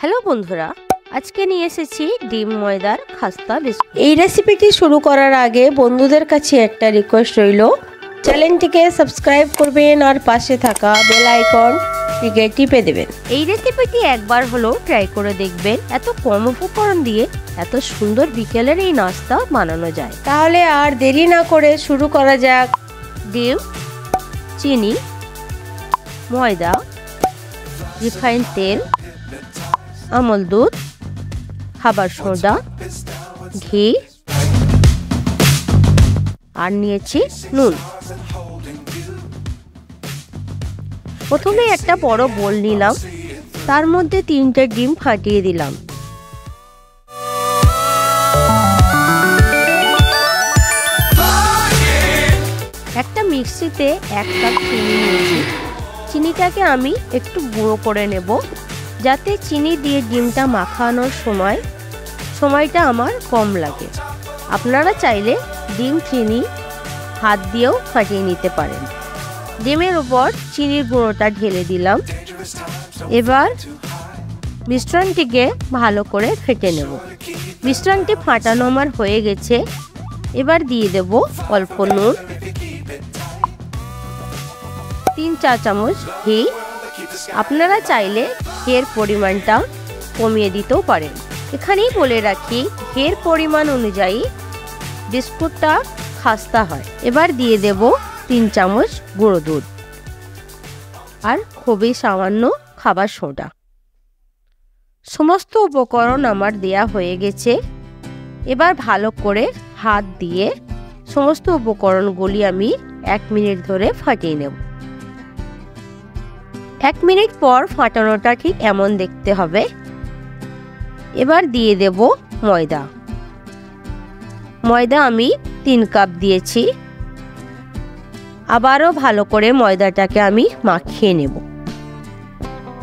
Hello বন্ধুরা, আজকে নিয়ে এসেছি ডিম ময়দার খাস্তা বিস্কুট। এই রেসিপিটি শুরু করার আগে বন্ধুদের কাছে একটা রিকোয়েস্ট রইল, চ্যানেলটিকে সাবস্ক্রাইব করবেন আর পাশে থাকা বেল আইকনটিকে টিপে দেবেন। এই রেসিপিটি একবার হলেও ট্রাই করে দেখবেন। এত কম উপকরণ দিয়ে এত সুন্দর বিকেলের এই নাস্তা বানানো যায়। তাহলে আর দেরি না করে শুরু করা যাক। ডিম, চিনি, ময়দা, রিফাইন্ড তেল, আমল দুধ, খাবার সোডা, ঘি আর নিয়েছি নুন। প্রথমে একটা বড় বোল নিলাম, তার মধ্যে 3টে ডিম ফাটিয়ে দিলাম। একটা মিক্সিতে 1 কাপ চিনি নিয়েছি। চিনিটাকে আমি একটু গুঁড়ো করে নেব, যাতে চিনি দিয়ে ডিমটা মাখানোর সময়টা আমার কম লাগে। আপনারা চাইলে ডিম চিনি হাত দিয়েও ফাটিয়ে নিতে পারেন। ডিমের উপর চিনির গুঁড়োটা ঢেলে দিলাম। এবার মিশ্রণটিকে ভালো করে ফেটে নেব। মিশ্রণটি ফাটানো আমার হয়ে গেছে। এবার দিয়ে দেব অল্প নুন, 3-4 চামচ ঘি। আপনারা চাইলে ঘিয়ের পরিমাণটা কমিয়ে দিতেও পারেন। এখানেই বলে রাখি, ঘিয়ের পরিমাণ অনুযায়ী বিস্কুটটা খাস্তা হয়। এবার দিয়ে দেব 3 চামচ গুঁড়ো দুধ আর খুবই সামান্য খাবার সোডা। সমস্ত উপকরণ আমার দেয়া হয়ে গেছে। এবার ভালো করে হাত দিয়ে সমস্ত উপকরণগুলি আমি 1 মিনিট ধরে ফাটিয়ে নেব। 1 মিনিট পর ফাটানোটা ঠিক এমন দেখতে হবে। এবার দিয়ে দেব ময়দা। ময়দা আমি 3 কাপ দিয়েছি। আবারও ভালো করে ময়দাটাকে আমি মাখিয়ে নেব।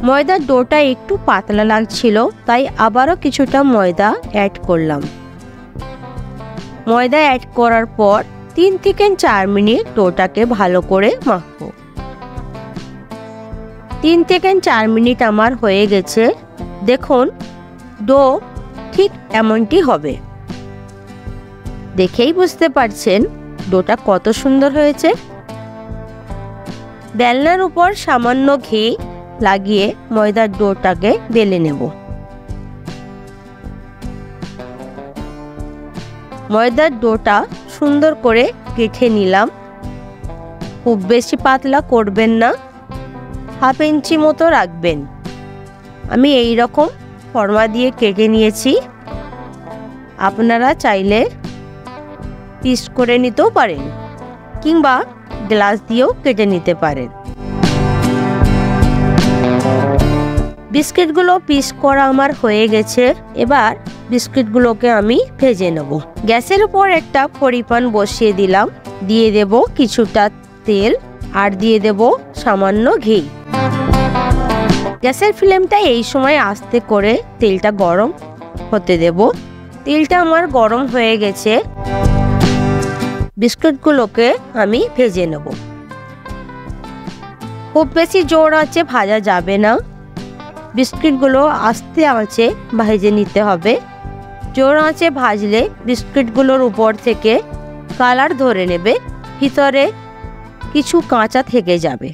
ময়দার ডোটা একটু পাতলা লাগছিল, তাই আবারও কিছুটা ময়দা অ্যাড করলাম। ময়দা অ্যাড করার পর 3 থেকে 4 মিনিট ডোটাকে ভালো করে মাখবো। 3 থেকে 4 মিনিট আমার হয়ে গেছে। দেখুন, ডো ঠিক এমনটি হবে। দেখেই বুঝতে পারছেন ডোটা কত সুন্দর হয়েছে। বেলনার উপর সামান্য ঘি লাগিয়ে ময়দার ডোটাকে বেলে নেব। ময়দার ডোটা সুন্দর করে কেটে নিলাম। খুব বেশি পাতলা করবেন না, 1/2 ইঞ্চি মতো রাখবেন। আমি এই রকম ফর্মা দিয়ে কেটে নিয়েছি। আপনারা চাইলে পিস করে নিতেও পারেন, কিংবা গ্লাস দিয়েও কেটে নিতে পারেন। বিস্কিটগুলো পিস করা আমার হয়ে গেছে। এবার বিস্কিটগুলোকে আমি ভেজে নেব। গ্যাসের উপর একটা ফ্রাই প্যান বসিয়ে দিলাম। দিয়ে দেব কিছুটা তেল আর দিয়ে দেব সামান্য ঘি। গ্যাসের ফ্লেমটা এই সময় আস্তে করে তেলটা গরম হতে দেব। তেলটা আমার গরম হয়ে গেছে। বিস্কুটগুলোকে আমি ভেজে নেব। খুব বেশি জোর আঁচে ভাজা যাবে না। বিস্কুটগুলো আস্তে আঁচে ভেজে নিতে হবে। জোর আঁচে ভাজলে বিস্কুটগুলোর উপর থেকে কালার ধরে নেবে, ভিতরে কিছু কাঁচা থেকে যাবে।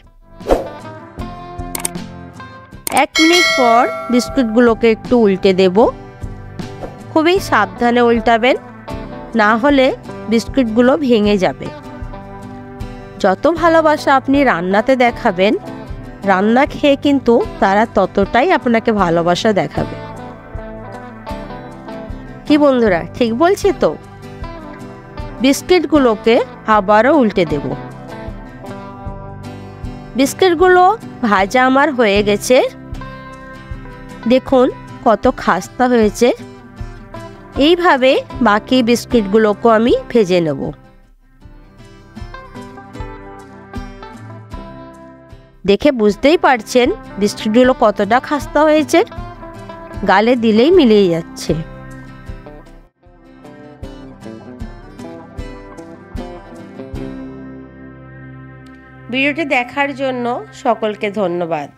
1 মিনিট পর বিস্কুটগুলোকে একটু উল্টে দেব। খুবই সাবধানে উল্টাবেন, না হলে বিস্কুটগুলো ভেঙে যাবে। যত ভালোবাসা আপনি রান্নাতে দেখাবেন, রান্না খেয়ে কিন্তু তারা ততটাই আপনাকে ভালোবাসা দেখাবে। কি বন্ধুরা, ঠিক বলছি তো? বিস্কিটগুলোকে আবারও উল্টে দেব। বিস্কিটগুলো ভাজা আমার হয়ে গেছে। দেখুন কত খাস্তা হয়েছে। এইভাবে বাকি বিস্কিটগুলোকে আমি ভেজে নেব। দেখে বুঝতেই পারছেন বিস্কিটগুলো কতটা খাস্তা হয়েছে। গালে দিলেই মিলিয়ে যাচ্ছে। ভিডিওটি দেখার জন্য সকলকে ধন্যবাদ।